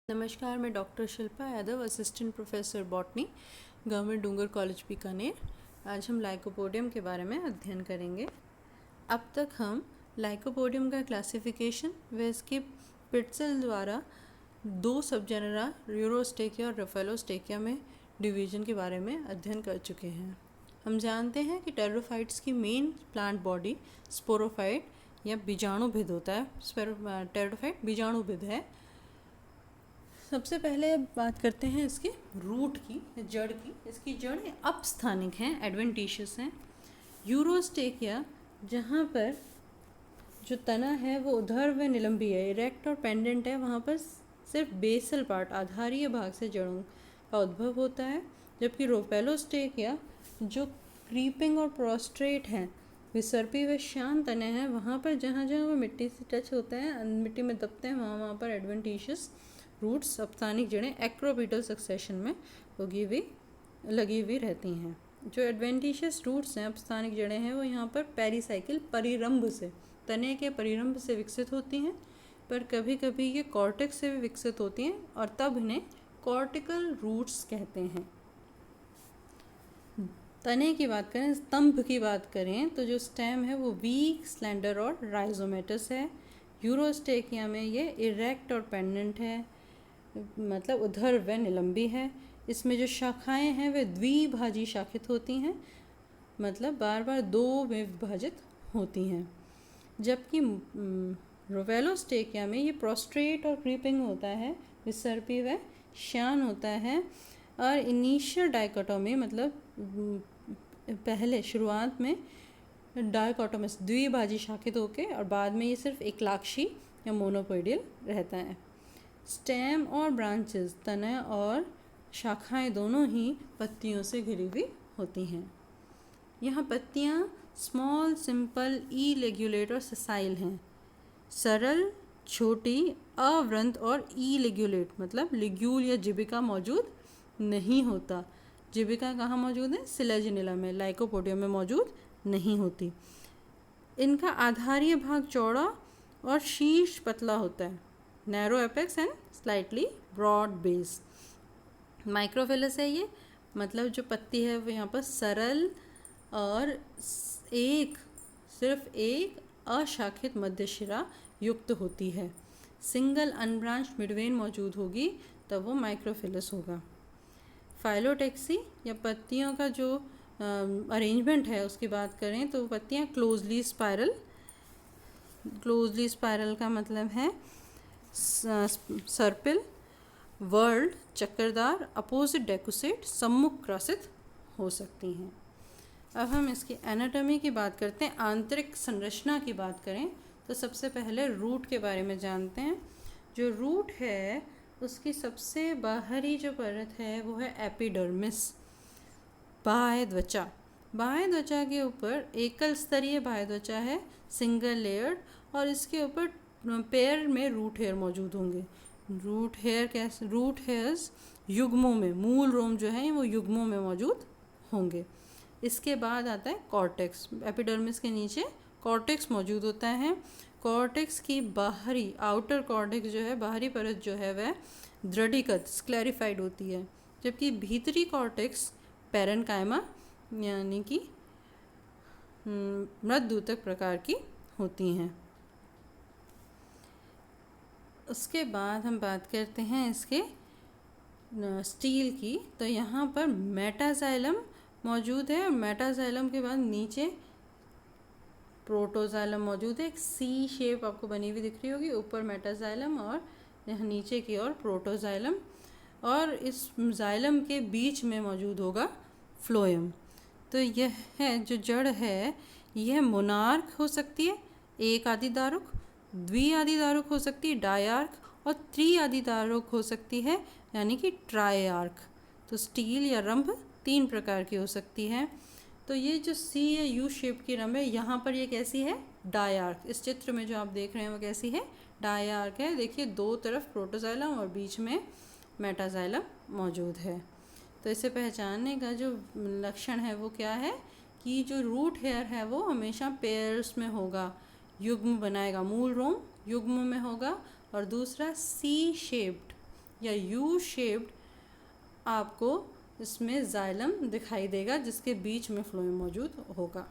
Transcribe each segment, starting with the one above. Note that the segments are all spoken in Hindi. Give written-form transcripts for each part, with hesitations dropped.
नमस्कार, मैं doctor Shilpa Yadav, assistant professor botany, government Dungar college Bikaner. आज हम लाइकोपोडियम के बारे में अध्ययन करेंगे। अब तक हम लाइकोपोडियम का क्लासिफिकेशन व इसके पिट्सल द्वारा दो सब जेनरा यूरोस्टेकिया और रफेलोस्टेकिया में डिवीजन के बारे में अध्ययन कर चुके हैं। हम जानते हैं कि टेरोफाइट्स की मेन प्लांट बॉडी स्पोरोफाइट या बीजाणुभिद होता है। टेरोफाइट बीजाणुभिद है। सबसे पहले बात करते हैं इसके रूट की, जड़ की। इसकी जड़ें अपस्थानिक हैं, एडवेंटिशियस हैं। यूरोस्टेकिया, जहाँ पर जो तना है वो उधर व निलंबी है, इरेक्ट और पेंडेंट है, वहाँ पर सिर्फ बेसल पार्ट, आधारीय भाग से जड़ों का उद्भव होता है। जबकि रोपेलोस्टेकिया जो क्रीपिंग और प्रोस्ट्रेट हैं, विसर्पी व शांत तने हैं, वहाँ पर जहाँ जहाँ वो मिट्टी से टच होते हैं, मिट्टी में दबते हैं, वहाँ पर एडवेंटिशियस रूट्स, अपस्थानिक जड़ें एक्रोपीटल सक्सेशन में लगी हुई रहती हैं। जो एडवेंटिशियस रूट्स हैं, अपस्थानिक जड़ें हैं, वो यहाँ पर पेरीसाइकिल परिरंभ से, तने के परिरंभ से विकसित होती हैं, पर कभी कभी ये कॉर्टेक्स से भी विकसित होती हैं और तब इन्हें कॉर्टिकल रूट्स कहते हैं। तने की बात करें, स्तंभ की बात करें, तो जो स्टेम है वो वीक, स्लेंडर और राइजोमेटस है। यूरोस्टेकिया में ये इरेक्ट और पेंडेंट है, मतलब उधर व निलंबी है। इसमें जो शाखाएं हैं वे द्विभाजी शाखित होती हैं, मतलब बार बार दो में विभाजित होती हैं। जबकि रोवेलोस्टेकिया में ये प्रोस्ट्रेट और क्रीपिंग होता है, विसर्पी व श्यान होता है। और इनिशियल डाइकोटोमी, मतलब पहले शुरुआत में डाइकोटोमस, द्विभाजी शाखित होके, और बाद में ये सिर्फ एकलाक्षी या मोनोपोइडियल रहता है। स्टेम और ब्रांचेस, तना और शाखाएं दोनों ही पत्तियों से घिरी हुई होती हैं। यहाँ पत्तियाँ स्मॉल, सिंपल, इलेग्युलेट और सेसाइल हैं। सरल, छोटी, अवृंत और इलेग्युलेट, मतलब लिग्यूल या जिबिका मौजूद नहीं होता। जिबिका कहाँ मौजूद है? सिलेजिनिला में, लाइकोपोडियम में मौजूद नहीं होती। इनका आधारीय भाग चौड़ा और शीर्ष पतला होता है, narrow apex and slightly broad base. Microphyllous है ये, मतलब जो पत्ती है वो यहाँ पर सरल और सिर्फ एक अशाखित मध्य शिरा युक्त होती है। सिंगल अनब्रांच्ड मिडवेन मौजूद होगी तब वो माइक्रोफिलस होगा। फाइलोटेक्सी या पत्तियों का जो अरेंजमेंट है उसकी बात करें तो पत्तियाँ क्लोजली स्पायरल का मतलब है सर्पिल, वर्ल्ड, चक्करदार, अपोजिट डेकुसेट, सम्मुख क्रसित हो सकती हैं। अब हम इसकी एनाटॉमी की बात करते हैं, आंतरिक संरचना की बात करें तो सबसे पहले रूट के बारे में जानते हैं। जो रूट है उसकी सबसे बाहरी जो परत है वो है एपिडर्मिस, बाह्य त्वचा। बाह्य त्वचा के ऊपर एकल स्तरीय बाह्य त्वचा है, सिंगल लेयर्ड, और इसके ऊपर पेयर में रूट हेयर मौजूद होंगे। रूट हेयर्स युग्मों में, मूल रोम जो है वो युग्मों में मौजूद होंगे। इसके बाद आता है कॉर्टेक्स। एपिडर्मिस के नीचे कॉर्टेक्स मौजूद होता है। कॉर्टेक्स की बाहरी, आउटर कॉर्टेक्स जो है, बाहरी परत जो है वह दृढ़ीकृत, स्क्लेरिफाइड होती है, जबकि भीतरी कॉर्टेक्स पैरेन्काइमा यानी कि मृदूतक प्रकार की होती हैं। उसके बाद हम बात करते हैं इसके स्टील की, तो यहाँ पर मेटाजाइलम मौजूद है, और मेटाजाइलम के बाद नीचे प्रोटोजाइलम मौजूद है। एक सी शेप आपको बनी हुई दिख रही होगी, ऊपर मेटाजाइलम और यहाँ नीचे की ओर प्रोटोजाइलम, और इस जाइलम के बीच में मौजूद होगा फ्लोएम। तो यह है जो जड़ है, यह मोनार्क हो सकती है, एक आदिदारुक, द्विआदिदारुक हो सकती है, डायार्क, और त्रिआदिदारुक हो सकती है, यानी कि ट्रायआर्क। तो स्टील या रंभ 3 प्रकार की हो सकती है। तो ये जो सी या यू शेप की रंभ है, यहाँ पर ये कैसी है? डायार्क। इस चित्र में जो आप देख रहे हैं वो कैसी है? डायार्क है। देखिए, दो तरफ प्रोटोजाइलम और बीच में मेटाजाइलम मौजूद है। तो इसे पहचानने का जो लक्षण है वो क्या है कि जो रूट हेयर है वो हमेशा पेयर्स में होगा, युग्म बनाएगा, मूल रोम युग्म में होगा, और दूसरा सी शेप्ड या यू शेप्ड आपको इसमें जाइलम दिखाई देगा, जिसके बीच में फ्लोएम मौजूद होगा।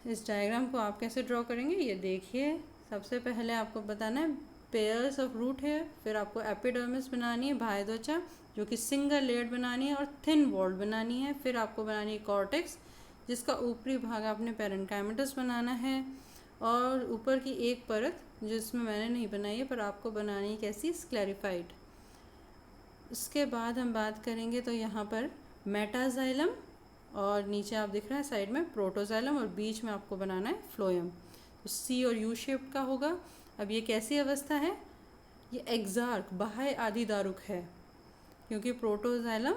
इस डायग्राम को आप कैसे ड्रॉ करेंगे ये देखिए। सबसे पहले आपको बताना है पेयर्स ऑफ रूट है, फिर आपको एपिडर्मिस बनानी है बाह्य त्वचा जो कि सिंगल लेयर्ड बनानी है और थिन वॉल्ड बनानी है। फिर आपको बनानी है कॉर्टेक्स जिसका ऊपरी भाग आपने पेरेन्काइमेटस बनाना है, और ऊपर की एक परत जिसमें मैंने नहीं बनाई है पर आपको बनानी है कैसी, स्क्लेरिफाइड। उसके बाद हम बात करेंगे तो यहाँ पर मेटाजाइलम, और नीचे आप दिख रहा है साइड में प्रोटोजाइलम, और बीच में आपको बनाना है फ्लोएम। तो सी और यू शेप का होगा। अब ये कैसी अवस्था है, ये एक्सार्क बाह्य आदिदारुक है, क्योंकि प्रोटोजाइलम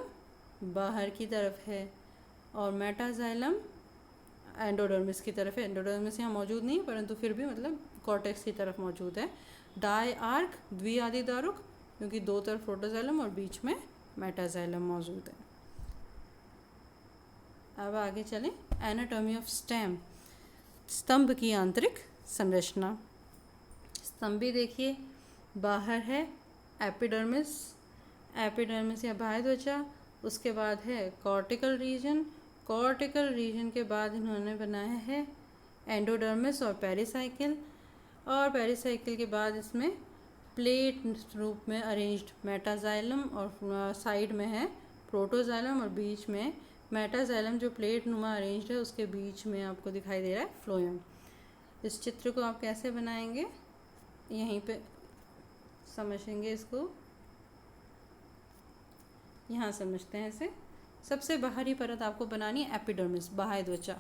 बाहर की तरफ है और मेटाजाइलम एंडोडर्मिस की तरफ है। एंडोडर्मिस यहाँ मौजूद नहीं है परंतु फिर भी मतलब कॉर्टेक्स की तरफ मौजूद है। डाई आर्क द्विआदिदारुक, क्योंकि दो तरफ प्रोटोजाइलम और बीच में मेटाजाइलम मौजूद है। अब आगे चलें, एनाटॉमी ऑफ स्टेम, स्तंभ की आंतरिक संरचना। स्तंभ भी देखिए, बाहर है एपिडर्मिस, एपिडर्मिस या बाह्य त्वचा, उसके बाद है कॉर्टिकल रीजन, कॉर्टिकल रीजन के बाद इन्होंने बनाया है एंडोडर्मिस और पेरिसाइकिल, और पेरिसाइकिल के बाद इसमें प्लेट रूप में अरेंज्ड मेटाजाइलम, और साइड में है प्रोटोजाइलम, और बीच में मेटाजाइलम जो प्लेट नुमा अरेंज्ड है उसके बीच में आपको दिखाई दे रहा है फ्लोएम। इस चित्र को आप कैसे बनाएंगे यहीं पे समझेंगे, इसको यहाँ समझते हैं इसे। सबसे बाहरी परत आपको बनानी है एपिडर्मिस, बाह्य त्वचा,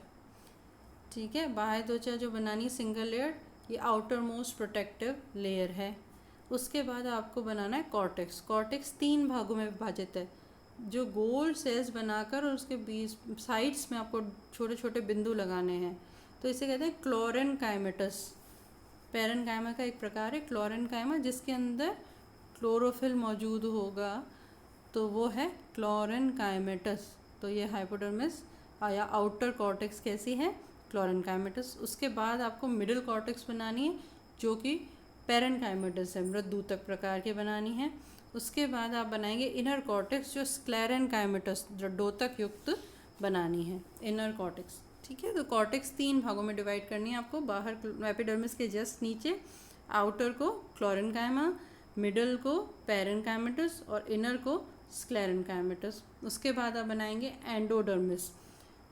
ठीक है। बाह्य त्वचा जो बनानी है सिंगल लेयर, ये आउटर मोस्ट प्रोटेक्टिव लेयर है। उसके बाद आपको बनाना है कॉर्टेक्स। कॉर्टेक्स 3 भागों में विभाजित है, जो गोल सेल्स बनाकर और उसके बीच साइड्स में आपको छोटे छोटे बिंदु लगाने हैं, तो इसे कहते हैं क्लोरेनकाइमेटस। पेरेन्काइमा का एक प्रकार है क्लोरेनकाइमा, जिसके अंदर क्लोरोफिल मौजूद होगा, तो वो है क्लोरेनकाइमेटस। तो ये हाइपोडर्मिस या आउटर कॉर्टेक्स कैसी है, क्लोरेनकाइमेटस। उसके बाद आपको मिडिल कॉर्टेक्स बनानी है जो कि पेरेन्काइमेटस है, मृदूतक प्रकार के बनानी है। उसके बाद आप बनाएंगे इनर कॉर्टेक्स जो स्क्लेरेनकाइमेटस, जो डोतक युक्त बनानी है इनर कॉर्टेक्स, ठीक है। तो कॉर्टेक्स 3 भागों में डिवाइड करनी है आपको, बाहर एपिडर्मिस के जस्ट नीचे, आउटर को क्लोरेनकाइमा, मिडल को पेरेन्काइमेटस और इनर को स्क्लेरेनकाइमेटस। उसके बाद आप बनाएंगे एंडोडर्मिस,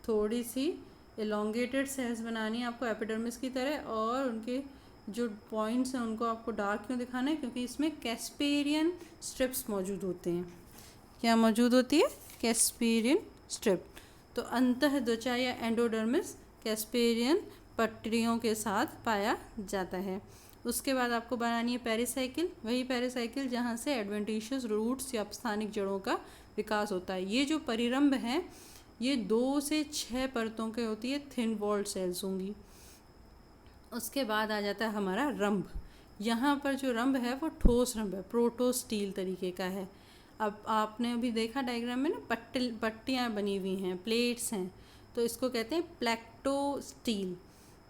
थोड़ी सी एलोंगेटेड सेल्स बनानी है आपको एपिडर्मिस की तरह, और उनके जो पॉइंट्स हैं उनको आपको डार्क क्यों दिखाना है, क्योंकि इसमें कैस्पेरियन स्ट्रिप्स मौजूद होते हैं। क्या मौजूद होती है, कैस्पेरियन स्ट्रिप। तो अंतः त्वचा या एंडोडर्मिस कैस्पेरियन पट्टियों के साथ पाया जाता है। उसके बाद आपको बनानी है पेरिसाइकिल, वही पेरिसाइकिल जहाँ से एडवेंटिशियस रूट्स या स्थानिक जड़ों का विकास होता है। ये जो परिरंभ है ये 2 से 6 परतों के होती है, थिन वॉल्ड सेल्स होंगी। उसके बाद आ जाता है हमारा रंभ। यहाँ पर जो रंभ है वो ठोस रंभ है, प्रोटोस्टील तरीके का है। अब आपने अभी देखा डायग्राम में ना पट्टियाँ बनी हुई हैं, प्लेट्स हैं, तो इसको कहते हैं प्लेक्टोस्टील।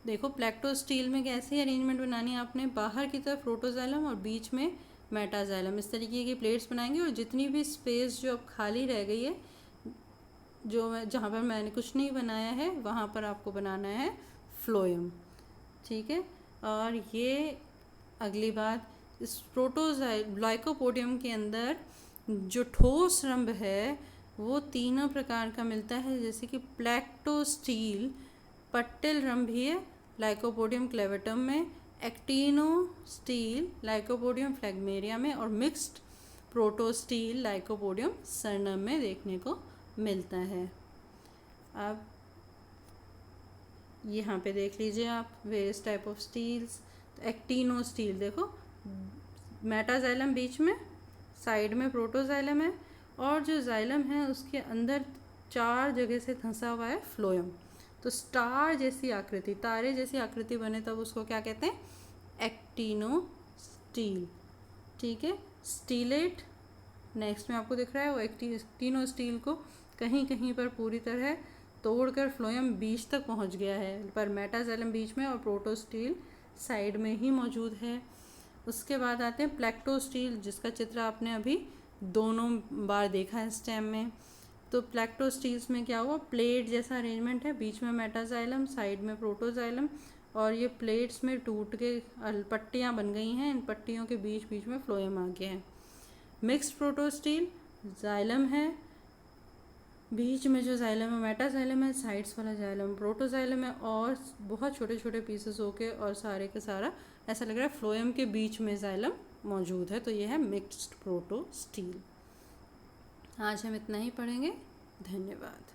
देखो प्लेक्टोस्टील में कैसी अरेंजमेंट बनानी है आपने, बाहर की तरफ प्रोटोजाइलम और बीच में मेटाजाइलम, इस तरीके की प्लेट्स बनाएंगे। और जितनी भी स्पेस जो अब खाली रह गई है, जो जहाँ पर मैंने कुछ नहीं बनाया है वहाँ पर आपको बनाना है फ्लोएम, ठीक है। और ये अगली बात, इस ग्लाइकोपोडियम के अंदर जो ठोस रंभ है वो 3 प्रकार का मिलता है, जैसे कि प्लेक्टोस्टील पट्टिल रंभ भी है लाइकोपोडियम क्लेवेटम में, एक्टिनोस्टील लाइकोपोडियम फ्लेगमेरिया में, और मिक्स्ड प्रोटोस्टील लाइकोपोडियम सर्नम में देखने को मिलता है। अब यहाँ पे देख लीजिए आप वेरियस टाइप ऑफ स्टील्स। तो एक्टिनोस्टील देखो, मेटाजाइलम बीच में, साइड में प्रोटोजाइलम है, और जो जाइलम है उसके अंदर 4 जगह से धंसा हुआ है फ्लोएम। तो स्टार जैसी आकृति, तारे जैसी आकृति बने तब उसको क्या कहते हैं, एक्टिनोस्टील, ठीक है। स्टीलेट नेक्स्ट में आपको दिख रहा है, वो एक्टिनोस्टील को कहीं कहीं पर पूरी तरह तोड़कर फ्लोएम बीच तक पहुंच गया है, पर मेटाजाइलम बीच में और प्रोटोस्टील साइड में ही मौजूद है। उसके बाद आते हैं प्लेक्टोस्टील, जिसका चित्र आपने अभी दोनों बार देखा है स्टेम में। तो प्लेक्टोस्टील्स में क्या हुआ, प्लेट जैसा अरेंजमेंट है, बीच में मेटाजाइलम, साइड में प्रोटोजाइलम, और ये प्लेट्स में टूट के पट्टियाँ बन गई हैं, इन पट्टियों के बीच बीच में फ्लोएम आ गया है। मिक्स्ड प्रोटोस्टील, जाइलम है, बीच में जो जाइलम है मेटाजाइलम है, साइड्स वाला जाइलम प्रोटोजाइलम है, और बहुत छोटे छोटे पीसेस होके और सारे के सारा ऐसा लग रहा है फ्लोएम के बीच में जाइलम मौजूद है। तो ये है मिक्स्ड प्रोटोस्टील। आज हम इतना ही पढ़ेंगे। धन्यवाद।